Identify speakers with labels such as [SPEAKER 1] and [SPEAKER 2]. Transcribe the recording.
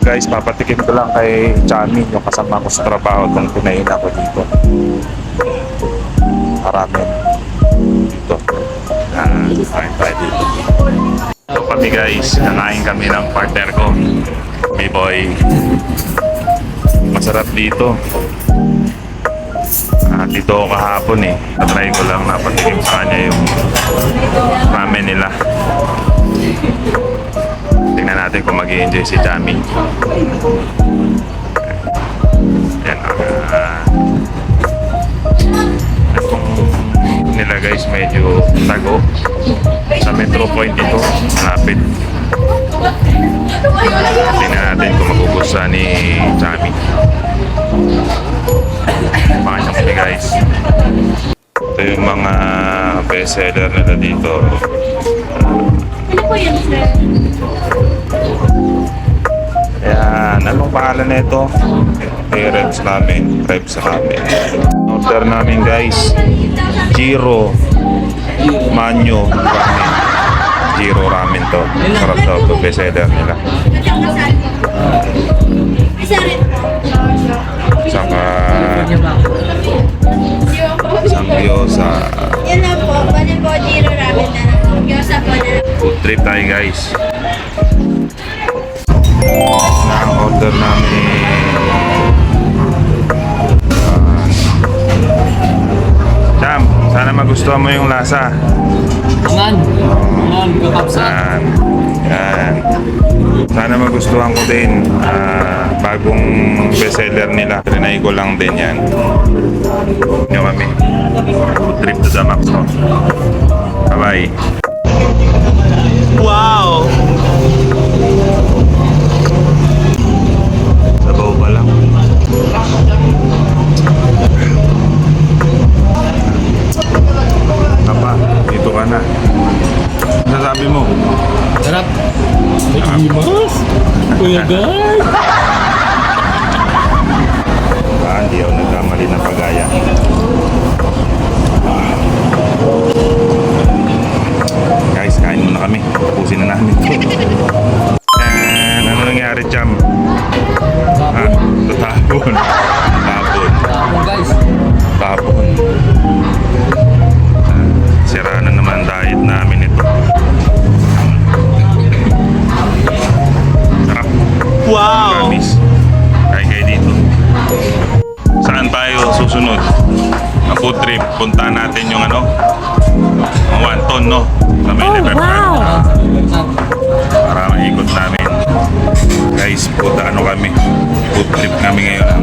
[SPEAKER 1] Guys, papatikim ko lang kay Chami yung kasama ko sa trabaho itong pinain ako dito. Ramen dito. Kain tayo dito. So kami guys, nakain kami ng partner ko, B-Boy. Masarap dito. Dito ako kahapon eh. Natry ko lang na patikim sa kanya yung ramen nila. Tingnan natin kung mag-i-enjoy si Chami. Yan. Itong nila guys medyo tago. Sa Metro Point ito, malapit. Tingnan natin kung magugustuhan ni Chami. Mga nyo kami guys. Ito yung mga bestseller nila dito.
[SPEAKER 2] Ano po yun, sir?
[SPEAKER 1] Ayan, anong pangalan na ito? Rebs namin, Rebs namin. Order namin guys, Giro Manyo Ramen. Giro Ramen to. Sarap daw ito, bestseller nila. Saka Sangyosa.
[SPEAKER 2] Yan na po, pwede po Giro Ramen na lang. Gyoza po na lang.
[SPEAKER 1] Food trip tayo guys. Na-order namin Cham, sana magustuhan mo yung lasa.
[SPEAKER 3] Aman, kakapsa.
[SPEAKER 1] Yan. Sana magustuhan ko din. Bagong bestseller nila. Trinay ko lang din yan. Nyo kami. Food trip to the max. Bye-bye. Wow! Sabaw pa lang. Papa, dito ka na. Ano sasabi mo?
[SPEAKER 3] Sarap. Imas. Kuya guys.
[SPEAKER 1] Hindi ako nagkamali na pagaya. Guys, kain muna kami. Tapusin na namin ito. And ano nangyari, Cham? Tatapon. Tapon.
[SPEAKER 3] Tapon guys.
[SPEAKER 1] Tapon. Sira na naman diet namin ito. Sarap.
[SPEAKER 3] Wow.
[SPEAKER 1] Promise. Kain kayo dito. Saan tayo susunod? Ang food trip. Puntahan natin yung ano? Ang Wanton, no? Sa may Liver Park. Para maikot namin. Guys, punta ano kami? Food trip kami ngayon.